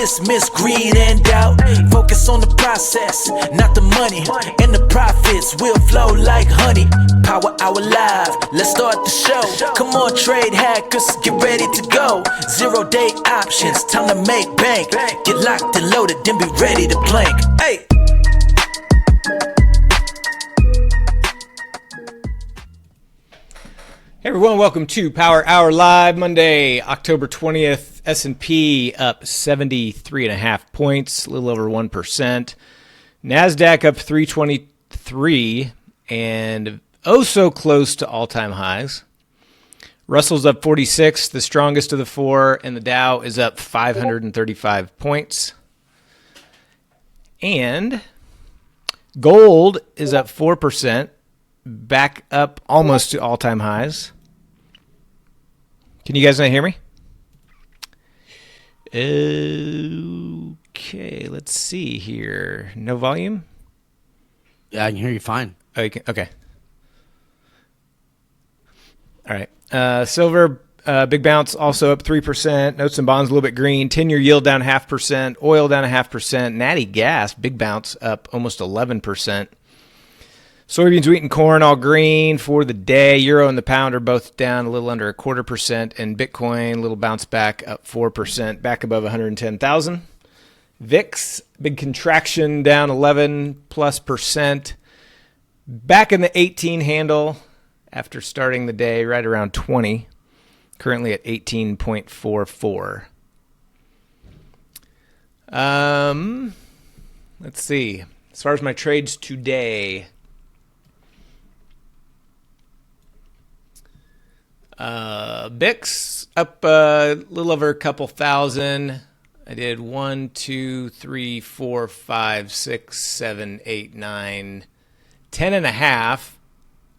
dismiss greed and doubt. Focus on the process, not the money. And the profits will flow like honey. Power Hour Live, let's start the show. Come on, trade hackers, get ready to go. 0-day options, time to make bank. Get locked and loaded, then be ready to plank. Hey! Hey everyone, welcome to Power Hour Live, Monday, October 20th. S&P up 73.5 points, a little over 1%. NASDAQ up 323 and oh so close to all-time highs. Russell's up 46, the strongest of the four, and the Dow is up 535 points. And gold is up 4%, back up almost to all-time highs. Can you guys not hear me? Okay, let's see here. No volume? Yeah, I can hear you fine. Oh, you can, okay. All right. Silver, big bounce, also up 3%. Notes and bonds a little bit green. 10-year yield down 0.5%. Oil down 0.5%. Natty gas, big bounce, up almost 11%. Soybeans, wheat, and corn all green for the day. Euro and the pound are both down a little under 0.25%. And Bitcoin, little bounce back, up 4%, back above 110,000. VIX, big contraction, down 11+%. Back in the 18 handle after starting the day right around 20. Currently at 18.44. Let's see. As far as my trades today, BIX up a little over a couple thousand. I did 1, 2, 3, 4, 5, 6, 7, 8, 9, 10.5.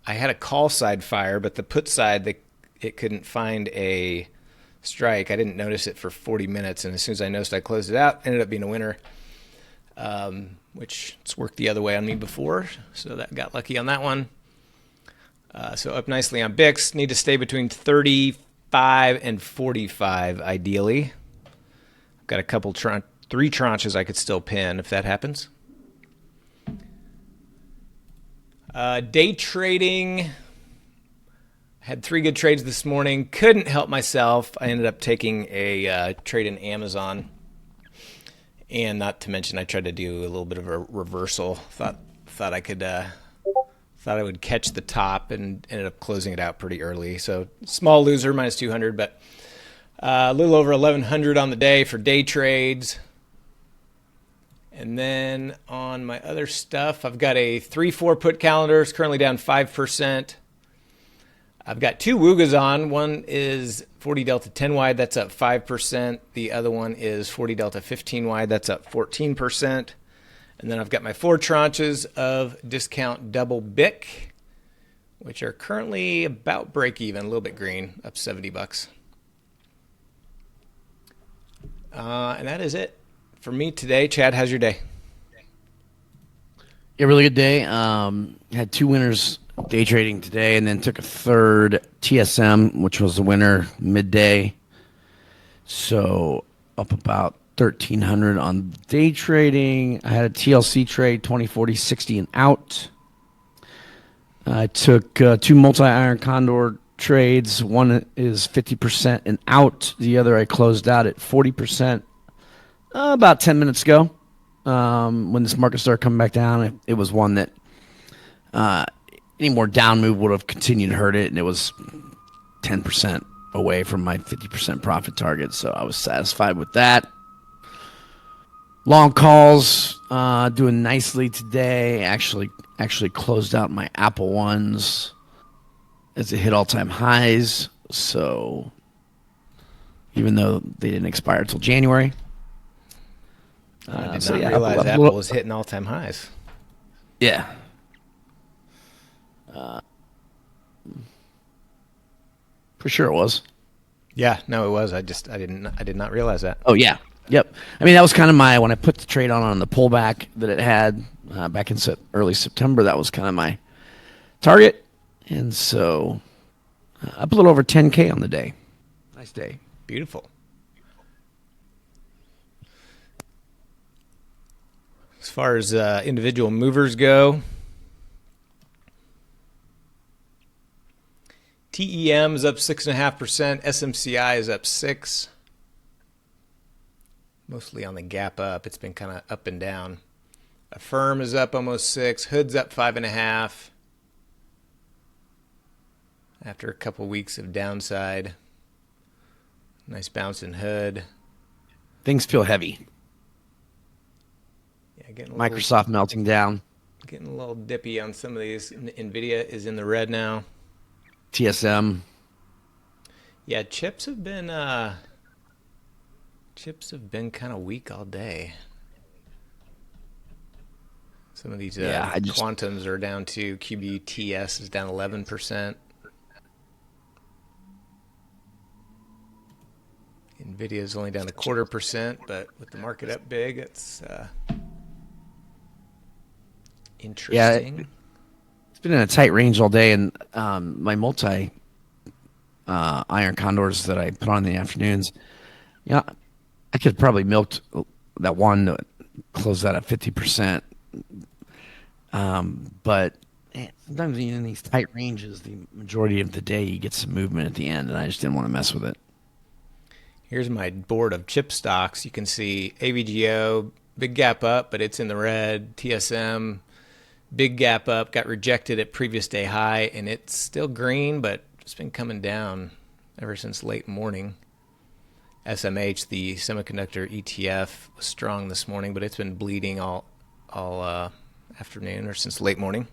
I had a call side fire, but the put side, it couldn't find a strike. I didn't notice it for 40 minutes, and as soon as I noticed, I closed it out. Ended up being a winner, which it's worked the other way on me before, so that got lucky on that one. So up nicely on BIX. Need to stay between 35 and 45 ideally. I've got a couple, 3 tranches I could still pin if that happens. Day trading. Had 3 good trades this morning. Couldn't help myself. I ended up taking a trade in Amazon. And not to mention I tried to do a little bit of a reversal. Thought I would catch the top and ended up closing it out pretty early. So small loser, minus 200, but a little over 1,100 on the day for day trades. And then on my other stuff, I've got a 3-4 put calendar. It's currently down 5%. I've got 2 Woogas on. One is 40 Delta 10 wide. That's up 5%. The other one is 40 Delta 15 wide. That's up 14%. And then I've got my 4 tranches of discount double BIC, which are currently about break even, a little bit green, up $70. And that is it for me today. Chad, how's your day? Yeah, really good day. Had 2 winners day trading today, and then took a third TSM, which was the winner midday. So up about 1,300 on day trading. I had a TLC trade, 20, 40, 60 and out. I took 2 multi-iron Condor trades. One is 50% and out. The other I closed out at 40% about 10 minutes ago. When this market started coming back down, it was one that any more down move would have continued to hurt it, and it was 10% away from my 50% profit target, so I was satisfied with that. Long calls, doing nicely today. Actually closed out my Apple ones as it hit all-time highs. So even though they didn't expire until January. I did not realize Apple was hitting all-time highs. Yeah. For sure it was. Yeah, no, it was. I did not realize that. Oh yeah. Yep. I mean, that was kind of when I put the trade on the pullback that it had back in early September, that was kind of my target. And so up a little over 10K on the day. Nice day. Beautiful. far as individual movers go, TEM is up 6.5%. SMCI is up 6%. Mostly on the gap up. It's been kind of up and down. Affirm is up almost 6%. Hood's up 5.5%. After a couple weeks of downside. Nice bounce in Hood. Things feel heavy. Yeah, getting Microsoft melting down. Getting a little dippy on some of these. Nvidia is in the red now. TSM. Yeah, chips have been kind of weak all day. Some of these quantums are down too. QBTS is down 11%. Nvidia is only down 0.25%, but with the market up big, it's interesting. Yeah, it's been in a tight range all day, and my multi iron condors that I put on in the afternoons, yeah, I could probably milked that one that closed that at 50%. But sometimes in these tight ranges, the majority of the day you get some movement at the end, and I just didn't want to mess with it. Here's my board of chip stocks. You can see AVGO, big gap up, but it's in the red. TSM, big gap up, got rejected at previous day high, and it's still green, but it's been coming down ever since late morning. SMH, the semiconductor ETF, was strong this morning, but it's been bleeding all afternoon or since late morning.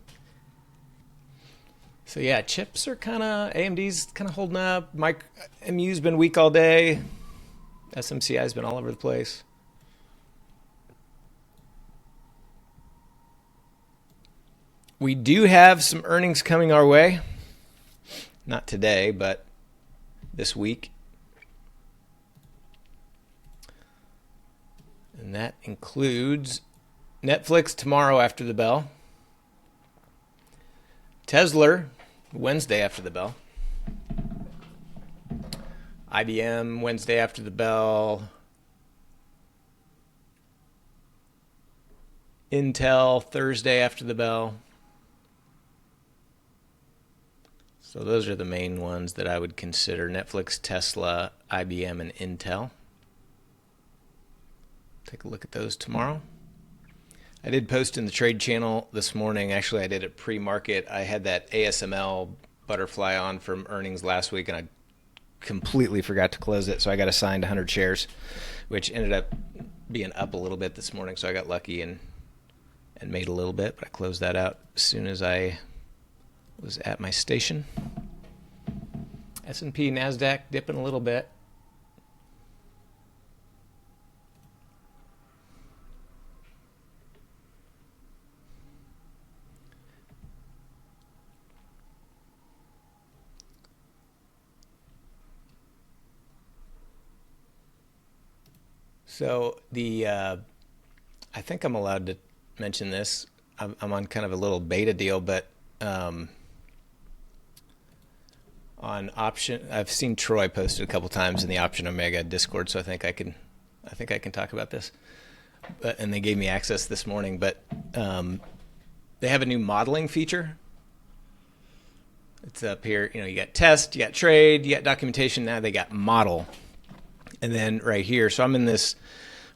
So yeah, chips are AMD's kind of holding up. MU's been weak all day. SMCI's been all over the place. We do have some earnings coming our way. Not today, but this week. And that includes Netflix tomorrow after the bell. Tesla Wednesday after the bell. IBM Wednesday after the bell. Intel Thursday after the bell. So those are the main ones that I would consider: Netflix, Tesla, IBM, and Intel. Take a look at those tomorrow. I did post in the trade channel this morning. Actually, I did it pre-market. I had that ASML butterfly on from earnings last week, and I completely forgot to close it. So I got assigned 100 shares, which ended up being up a little bit this morning. So I got lucky and made a little bit, but I closed that out as soon as I was at my station. S&P, NASDAQ dipping a little bit. So I think I'm allowed to mention this. I'm on kind of a little beta deal, but on option, I've seen Troy posted a couple times in the Option Omega Discord, so I think I can talk about this. And they gave me access this morning, but they have a new modeling feature. It's up here. You got test, you got trade, you got documentation. Now they got model. And then right here, so I'm in this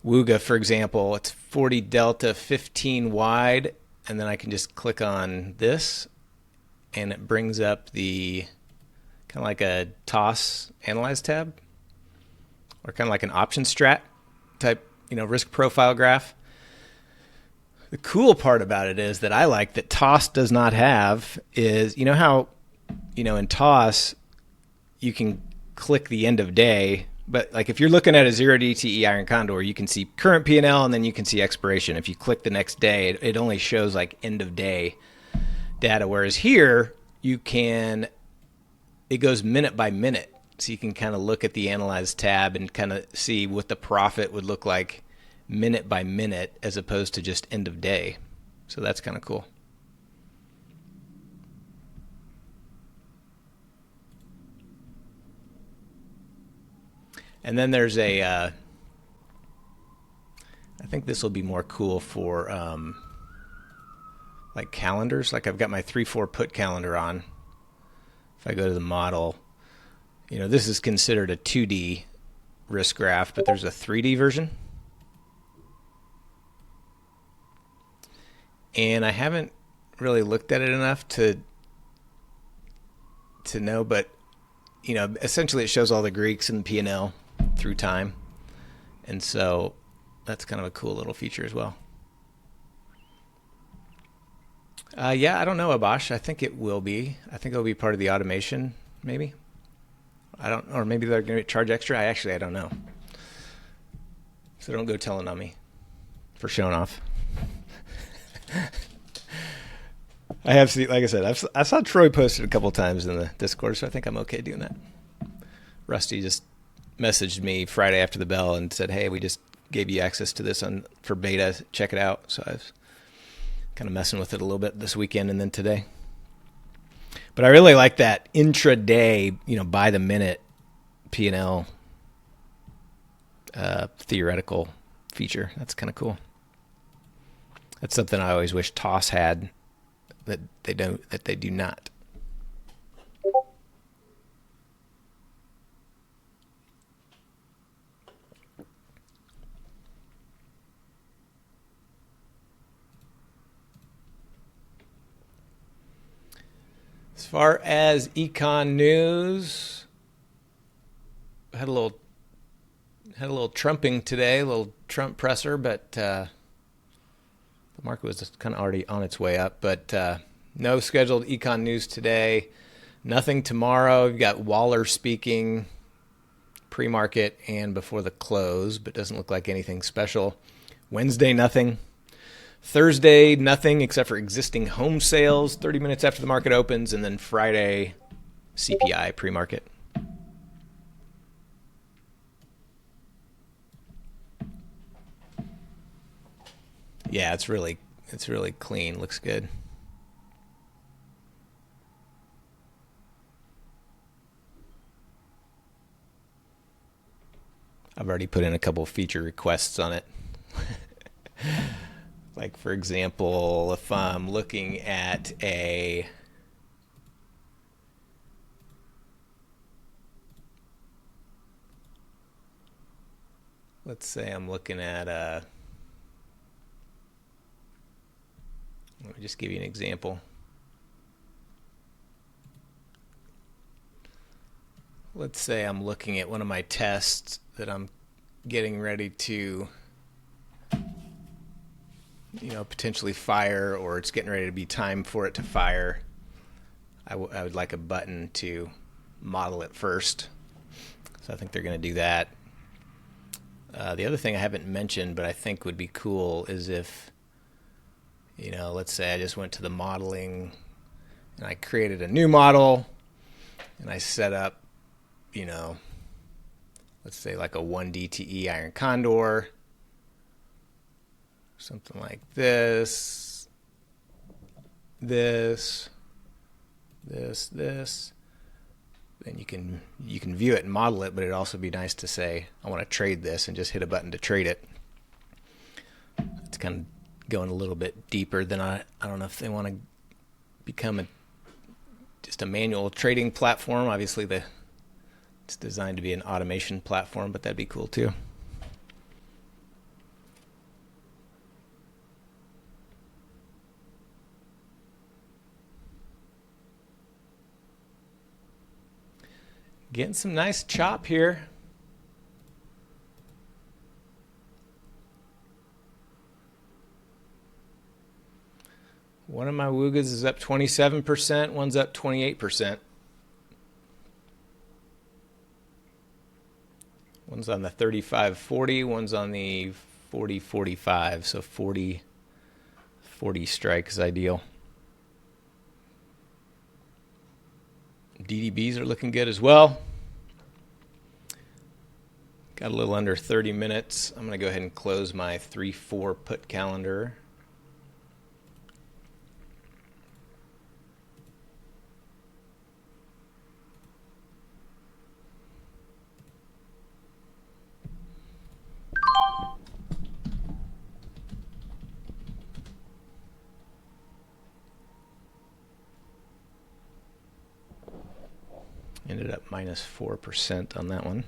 Wooga, for example. It's 40 delta, 15 wide, and then I can just click on this, and it brings up the kind of like a TOS analyze tab, or kind of like an option strat type, risk profile graph. The cool part about it is that I like that TOS does not have is, how, in TOS you can click the end of day. But like if you're looking at a 0 DTE Iron Condor, you can see current P&L and then you can see expiration. If you click the next day, it only shows like end of day data. Whereas here, it goes minute by minute. So you can kind of look at the Analyze tab and kind of see what the profit would look like minute by minute as opposed to just end of day. So that's kind of cool. And then there's a I think this will be more cool for like calendars. Like I've got my 3-4 put calendar on. If I go to the model, you know, this is considered a 2D risk graph, but there's a 3D version. And I haven't really looked at it enough to know, but you know, essentially it shows all the Greeks and the P&L through time. And so that's kind of a cool little feature as well. Yeah, I don't know, Abash. I think it will be. I think it'll be part of the automation, maybe. I don't, or maybe they're going to charge extra. I don't know. So don't go telling on me for showing off. I have seen, like I said, I saw Troy posted a couple times in the Discord, so I think I'm okay doing that. Rusty just messaged me Friday after the bell and said, "Hey, we just gave you access to this for beta. Check it out." So I was kind of messing with it a little bit this weekend and then today. But I really like that intraday, you know, by the minute P&L theoretical feature. That's kind of cool. That's something I always wish TOS had that they do not. As far as econ news, had a little trumping today, a little Trump presser, but the market was just kind of already on its way up. But no scheduled econ news today. Nothing tomorrow. We've got Waller speaking pre-market and before the close, but doesn't look like anything special. Wednesday, nothing. Thursday, nothing except for existing home sales 30 minutes after the market opens, and then Friday, CPI pre-market. Yeah, it's really clean. Looks good. I've already put in a couple of feature requests on it. Like, for example, if I'm looking at let's say I'm looking at let me just give you an example. Let's say I'm looking at one of my tests that I'm getting ready to, you know, potentially fire, or it's getting ready to be time for it to fire. I would like a button to model it first. So I think they're going to do that. The other thing I haven't mentioned, but I think would be cool, is if, you know, let's say I just went to the modeling and I created a new model and I set up, you know, let's say like a 1 DTE iron Condor, something like this, this. Then you can view it and model it, but it'd also be nice to say, I want to trade this, and just hit a button to trade it. It's kind of going a little bit deeper than I don't know if they want to become just a manual trading platform. Obviously, it's designed to be an automation platform, but that'd be cool too. Getting some nice chop here. One of my Woogas is up 27%, one's up 28%. One's on the 35.40, one's on the 40.45, so 40 strike is ideal. DDBs are looking good as well. Got a little under 30 minutes. I'm going to go ahead and close my 3-4 put calendar. Ended up minus 4% on that one.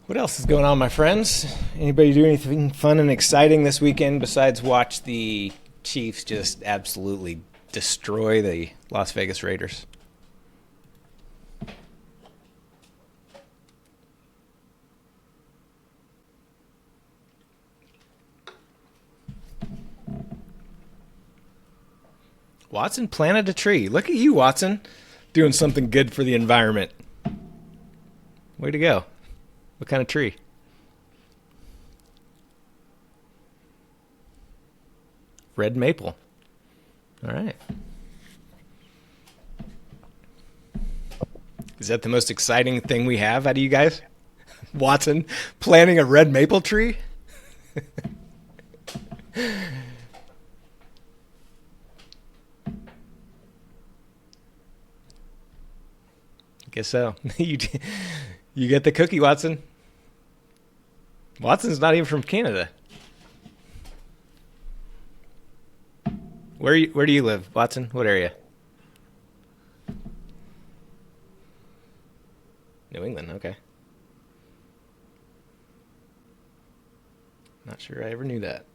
What else is going on, my friends? Anybody do anything fun and exciting this weekend besides watch the Chiefs just absolutely destroy the Las Vegas Raiders? Watson planted a tree. Look at you, Watson, doing something good for the environment. Way to go. What kind of tree? Red maple. All right. Is that the most exciting thing we have out of you guys? Watson planting a red maple tree? Guess so. You get the cookie, Watson. Watson's not even from Canada. Where do you live, Watson? What area? New England, okay. Not sure I ever knew that.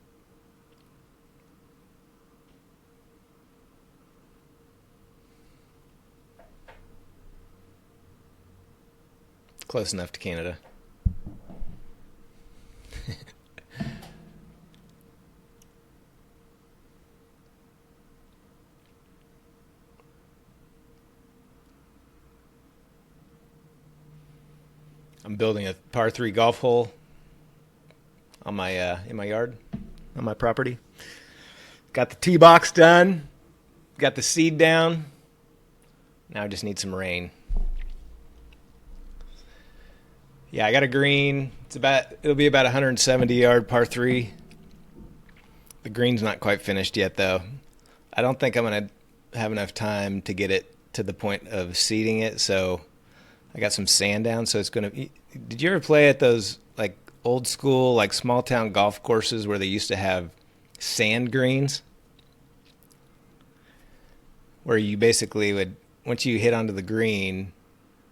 Close enough to Canada. I'm building a par 3 golf hole on my in my yard, on my property. Got the tee box done. Got the seed down. Now I just need some rain. Yeah, I got a green. It'll be about 170-yard par 3. The green's not quite finished yet, though. I don't think I'm going to have enough time to get it to the point of seeding it, so I got some sand down, so it's going to... Did you ever play at those like old school, like small town golf courses where they used to have sand greens? Where you basically would, once you hit onto the green,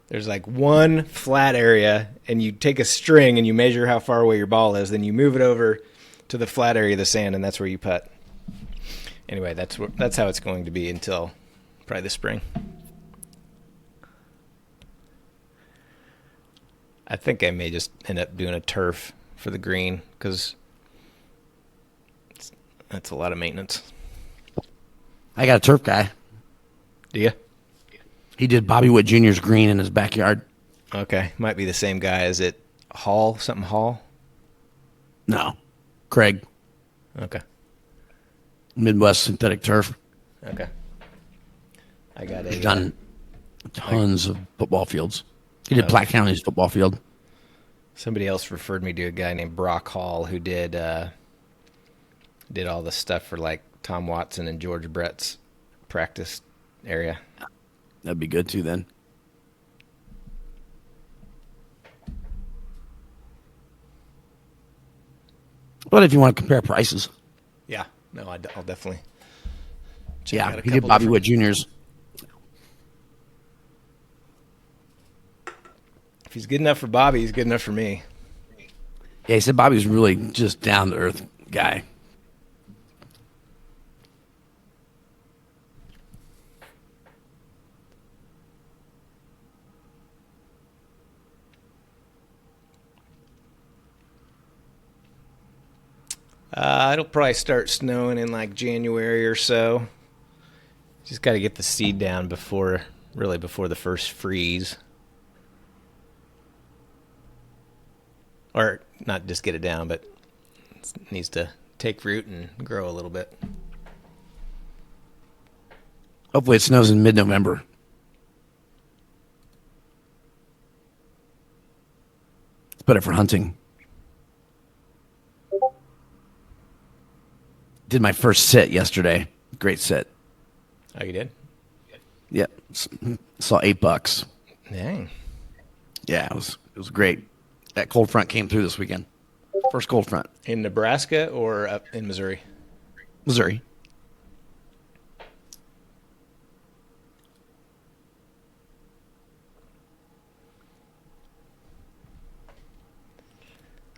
there's like one flat area, and you take a string and you measure how far away your ball is, then you move it over to the flat area of the sand, and that's where you putt. Anyway, that's how it's going to be until probably the spring. I think I may just end up doing a turf for the green because that's a lot of maintenance. I got a turf guy. Do you? He did Bobby Wood Jr.'s green in his backyard. Okay. Might be the same guy. Is it Hall? Something Hall? No. Craig. Okay. Midwest Synthetic Turf. Okay. I got He's done tons of football fields. He did Platte County's football field. Somebody else referred me to a guy named Brock Hall who did all the stuff for like Tom Watson and George Brett's practice area. That'd be good too then. But if you want to compare prices. Yeah. No, I'll definitely check Yeah, out a he did couple Bobby different- Wood Jr.'s. If he's good enough for Bobby, he's good enough for me. Yeah, he said Bobby's really just down-to-earth guy. It'll probably start snowing in like January or so. Just got to get the seed down before the first freeze. Or not just get it down, but it needs to take root and grow a little bit. Hopefully it snows in mid-November. It's better for hunting. Did my first sit yesterday. Great sit. Oh, you did? Yep. Saw $8. Dang. Yeah, it was great. That cold front came through this weekend. First cold front. In Nebraska or up in Missouri? Missouri.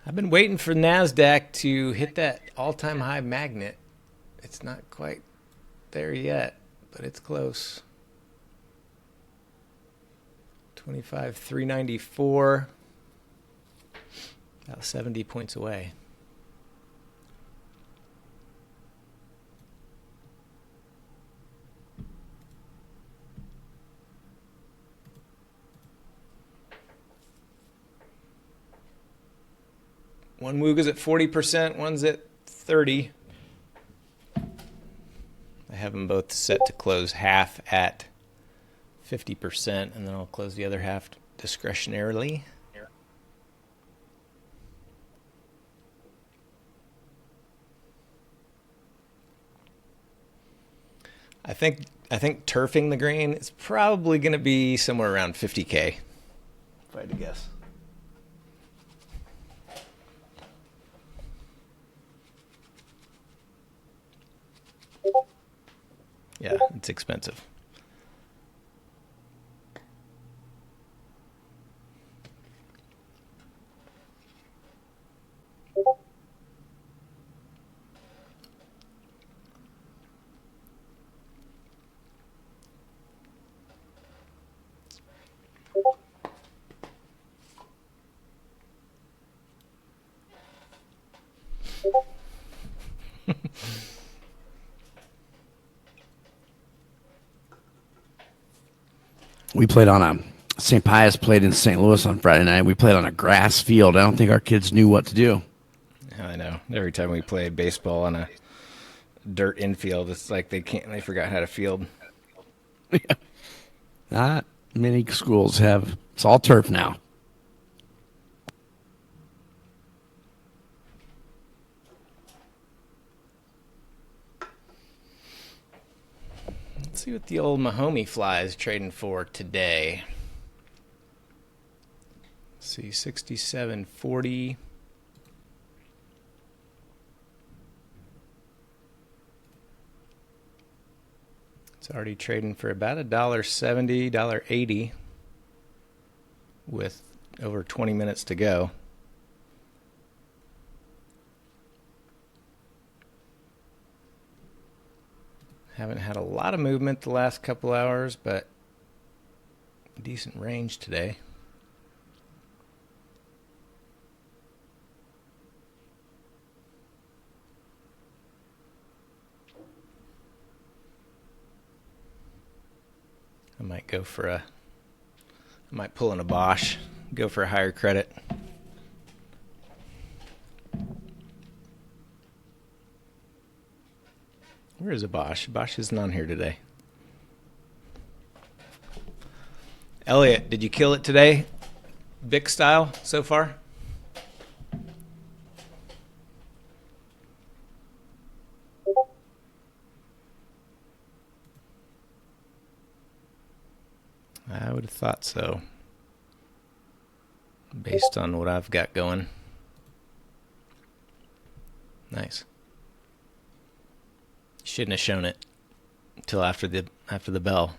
I've been waiting for NASDAQ to hit that all-time high magnet. It's not quite there yet, but it's close. 25,394. About 70 points away. One Wooga's at 40%, one's at 30. I have them both set to close half at 50%, and then I'll close the other half discretionarily. I think turfing the grain is probably going to be somewhere around 50K, if I had to guess. Yeah, it's expensive. We played on a St. Pius played in St. Louis on Friday night. We played on a grass field. I don't think our kids knew what to do. I know. Every time we play baseball on a dirt infield, it's like they forgot how to field. Not many schools have. It's all turf now. Let's see what the old Mahomey fly is trading for today. Let's see, 67.40. It's already trading for about $1.70, $1.80 with over 20 minutes to go. Haven't had a lot of movement the last couple hours, but decent range today. I might pull in a Bosch, go for a higher credit. Where is a Bosch? Bosch isn't on here today. Elliot, did you kill it today? Vic style so far? I would have thought so, based on what I've got going. Nice. Shouldn't have shown it until after the bell.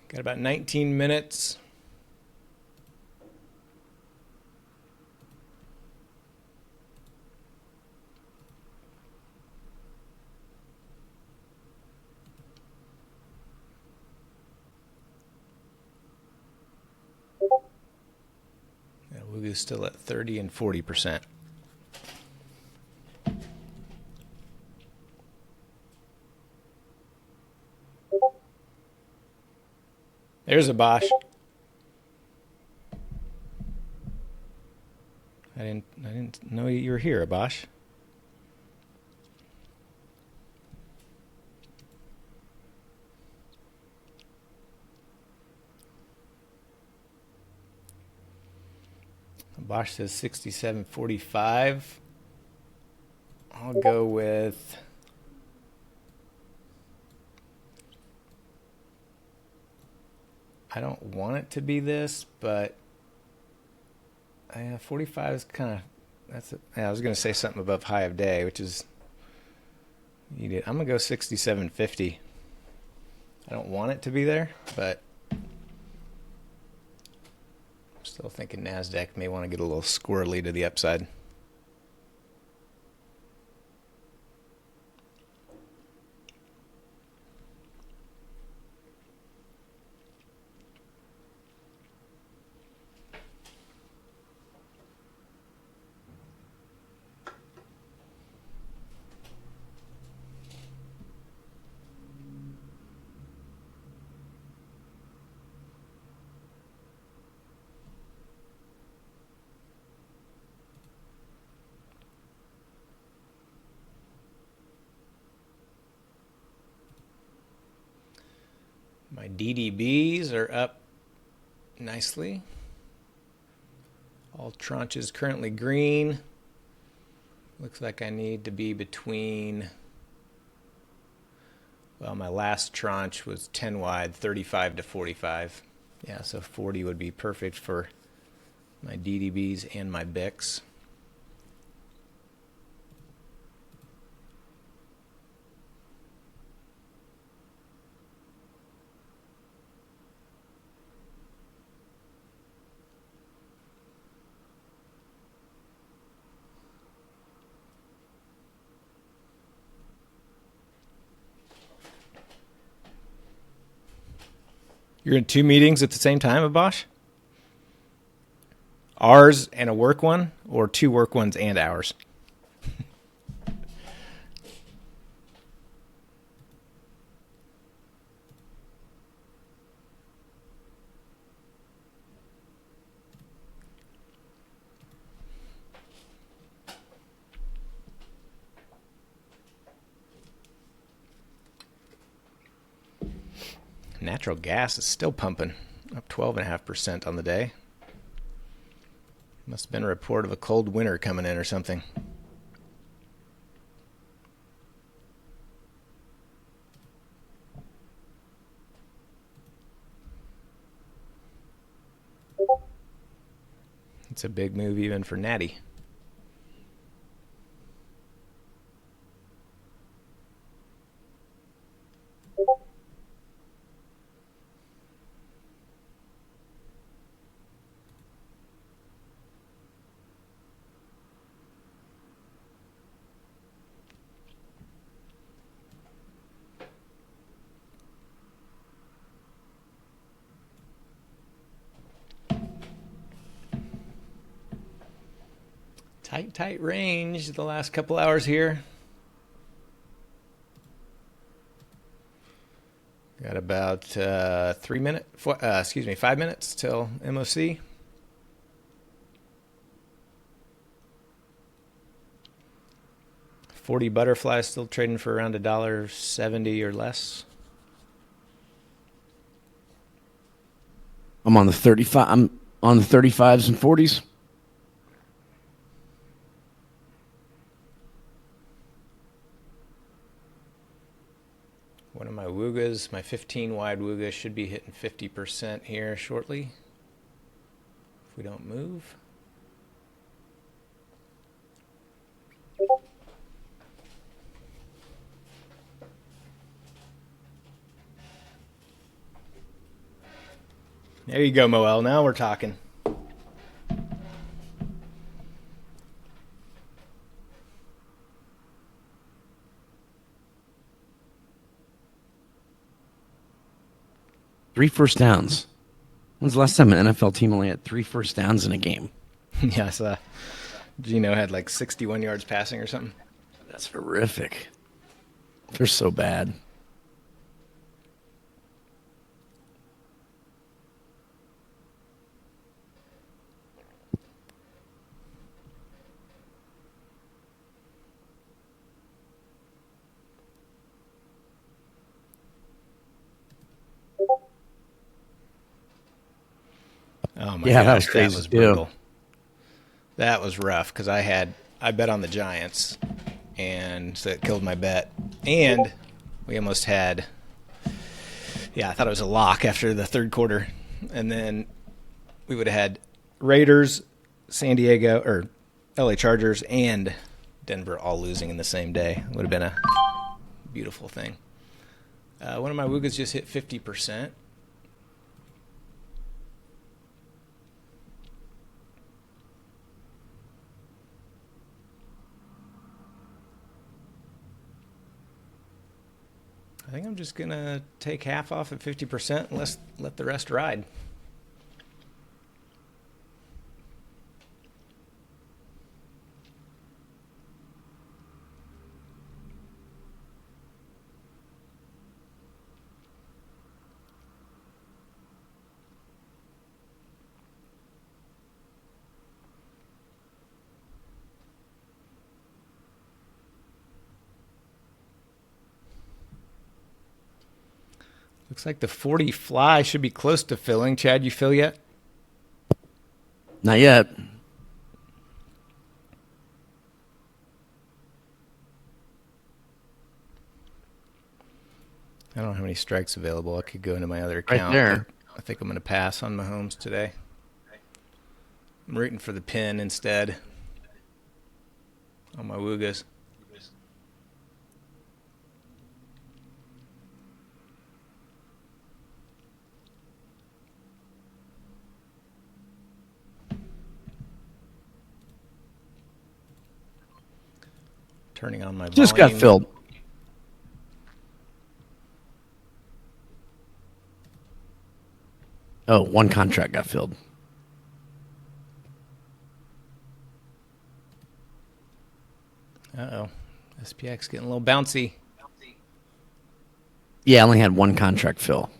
Got about 19 minutes. Wooga's still at 30 and 40%. There's a Bosch. I didn't know you were here, Bosch. Bosch says 67.45. I'll go with I don't want it to be this, but 45 is kind of I was going to say something above high of day, which is I'm going to go 67.50. I don't want it to be there, but still thinking NASDAQ may want to get a little squirrely to the upside. My DDBs are up nicely. All tranches currently green. Looks like I need to be between, well, my last tranche was 10 wide, 35 to 45. Yeah, so 40 would be perfect for my DDBs and my BICs. You're in 2 meetings at the same time, Bosch? Ours and a work one, or 2 work ones and ours? Natural gas is still pumping, up 12.5% on the day. Must have been a report of a cold winter coming in or something. It's a big move even for Natty. Tight range the last couple hours here. Got about 5 minutes till MOC. $40 butterfly still trading for around $1.70 or less. I'm on the 35. I'm on the 35s and 40s. One of my Wugas, my 15 wide Wuga, should be hitting 50% here shortly if we don't move. There you go, Moel. Now we're talking. Three first downs. When's the last time an NFL team only had 3 first downs in a game? Yeah, I saw Gino had like 61 yards passing or something. That's horrific. They're so bad. Oh my Yeah, that gosh, was crazy, that was too. brutal. That was rough because I bet on the Giants, and so it killed my bet. And we almost had, yeah, I thought it was a lock after the third quarter, and then we would have had Raiders, San Diego, or LA Chargers, and Denver all losing in the same day. It would have been a beautiful thing. One of my Woogas just hit 50%. I think I'm just going to take half off at 50% and let the rest ride. Looks like the 40 fly should be close to filling. Chad, you fill yet? Not yet. I don't have any strikes available. I could go into my other Right account. there. I think I'm going to pass on Mahomes today. I'm rooting for the pin instead on my Woogas. Turning on my Just got volume. filled. Oh, one contract got filled. Uh-oh. SPX getting a little bouncy. Yeah, I only had one contract fill.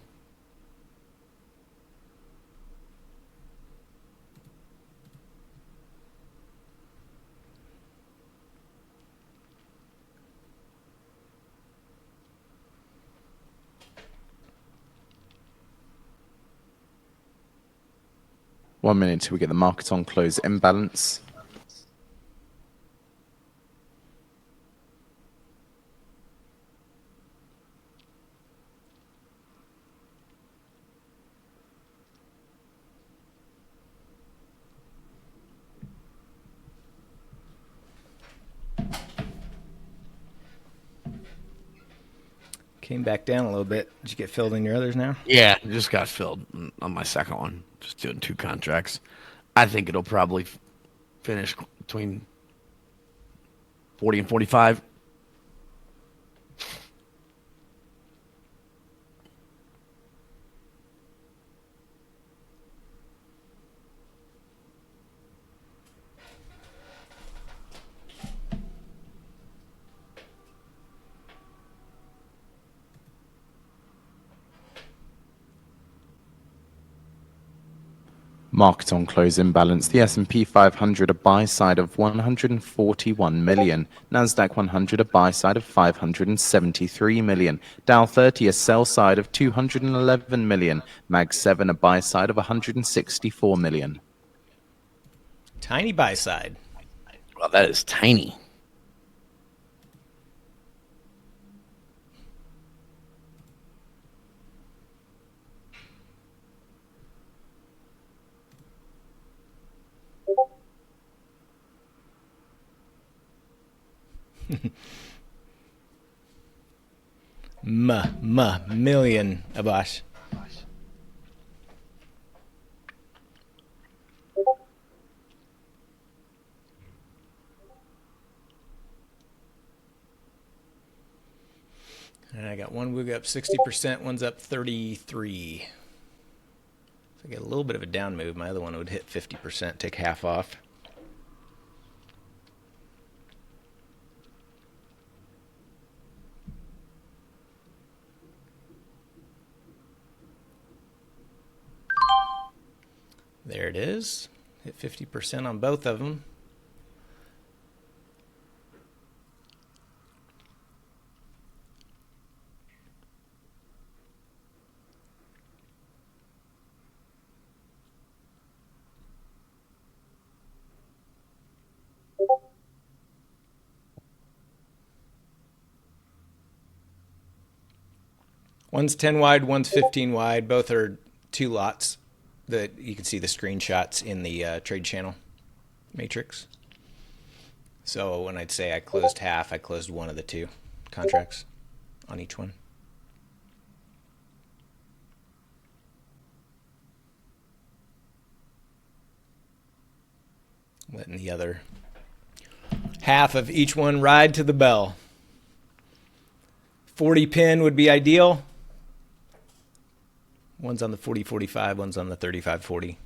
One minute till we get the market on close imbalance. Came back down a little bit. Did you get filled in your others now? Yeah, it just got filled on my second one. Just doing two contracts. I think it'll probably finish between 40 and 45. Market on close imbalance. The S&P 500 a buy side of 141 million. Nasdaq 100 a buy side of 573 million. Dow 30 a sell side of 211 million. Mag 7 a buy side of 164 million. Tiny buy side. Well, that is tiny. Million, Abash. And I got one Wooga up 60%, one's up 33. So I get a little bit of a down move. My other one would hit 50%, take half off. There it is. Hit 50% on both of them. One's 10 wide, one's 15 wide. Both are 2 lots that you can see the screenshots in the trade channel matrix. So when I'd say I closed half, I closed one of the 2 contracts on each one. Letting the other half of each one ride to the bell. 40 pin would be ideal. One's on the 40-45, one's on the 35-40.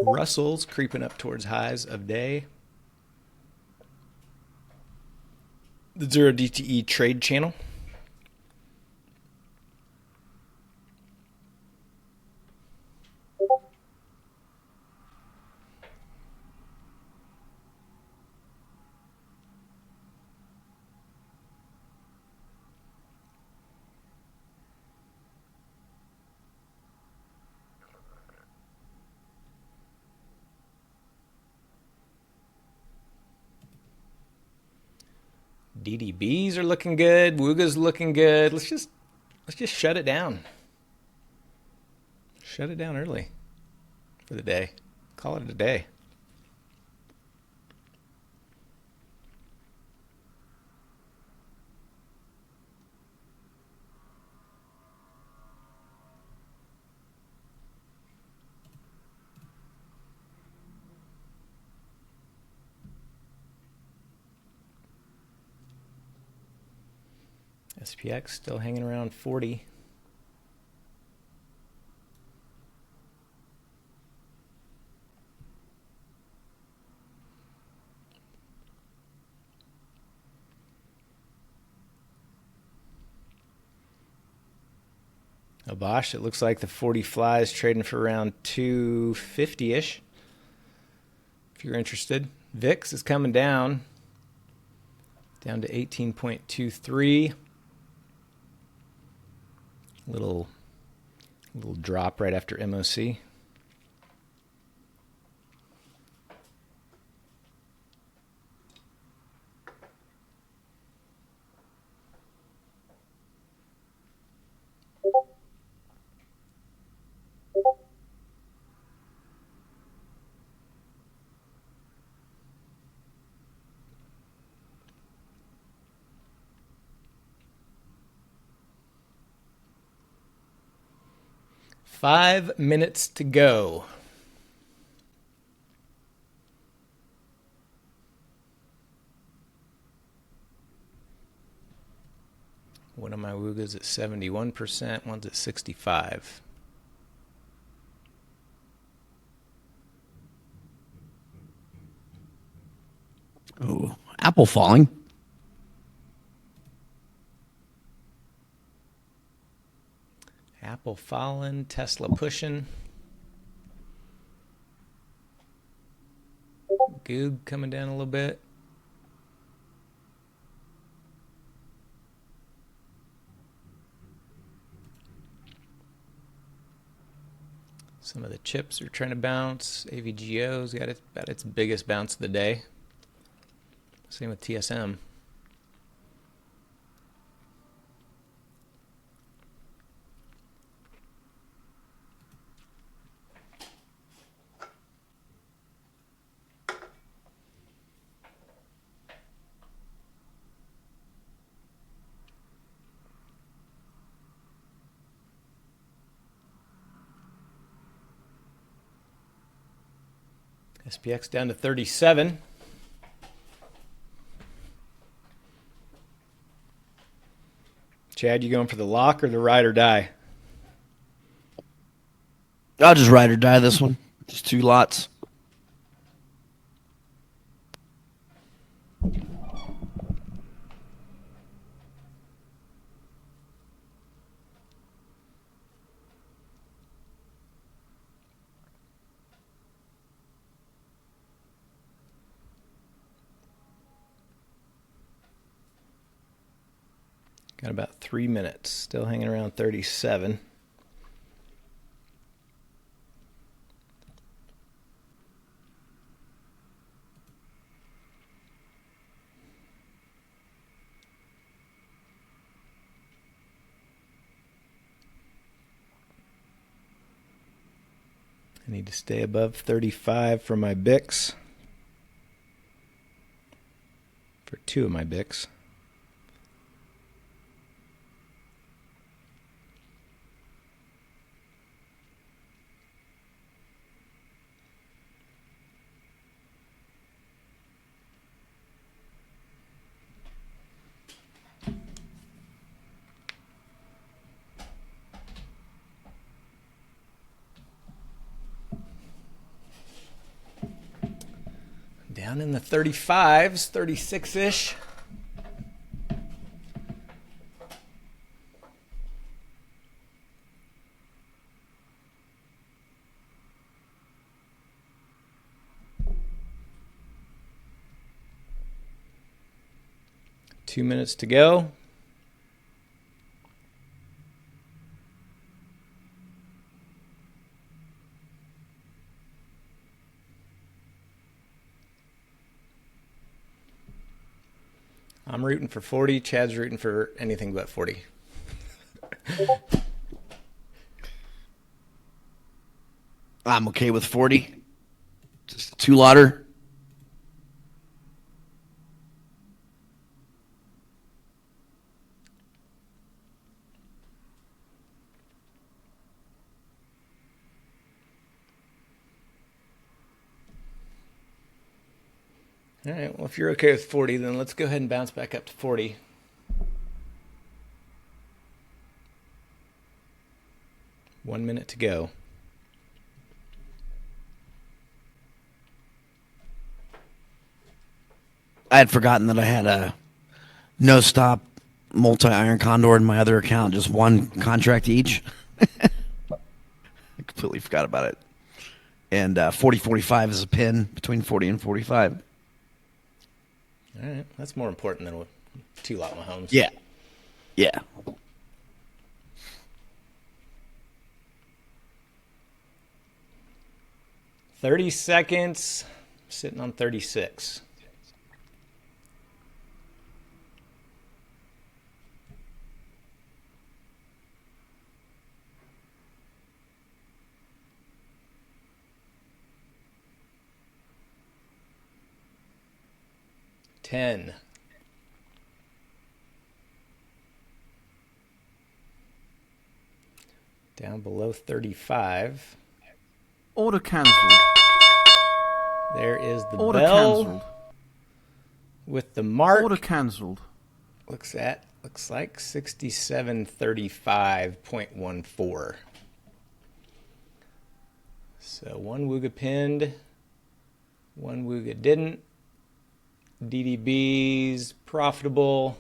Russell's creeping up towards highs of day. The 0 DTE trade channel. DDBs are looking good. Wooga's looking good. Let's just shut it down. Shut it down early for the day. Call it a day. SPX still hanging around 40. Bosch, it looks like the 40 flies trading for around 250-ish. If you're interested. VIX is coming down to 18.23. Little drop right after MOC. Five minutes to go. One of my Woogas at 71%, one's at 65. Oh, Apple falling. Apple falling, Tesla pushing. Goog coming down a little bit. Some of the chips are trying to bounce. AVGO's got about its biggest bounce of the day. Same with TSM. SPX down to 37. Chad, you going for the lock or the ride or die? I'll just ride or die this one. Just 2 lots. Got about 3 minutes. Still hanging around 37. I need to stay above 35 for my BICs. For 2 of my BICs. Down in the 35s, 36-ish. Two minutes to go. I'm rooting for 40. Chad's rooting for anything but 40. I'm okay with 40. Just a 2-lotter. All right, well, if you're okay with 40, then let's go ahead and bounce back up to 40. One minute to go. I had forgotten that I had a no-stop multi-iron Condor in my other account, just one contract each. I completely forgot about it. And 40-45 is a pin between 40 and 45. All right, that's more important than 2-lot Mahomes. Yeah. Yeah. $30 seconds, sitting on 36. $10. Down below 35. Order cancelled. There is the Order bell cancelled. with the mark. Order cancelled. Looks like 6735.14. So one Wooga pinned, one Wooga didn't. DDB's profitable.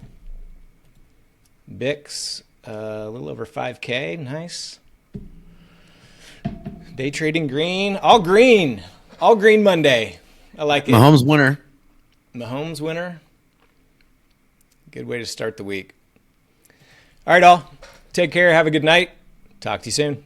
BICs a little over 5K. Nice. Day trading green. All green. All green Monday. I like it. Mahomes winner. Mahomes winner. Good way to start the week. All right, all. Take care. Have a good night. Talk to you soon.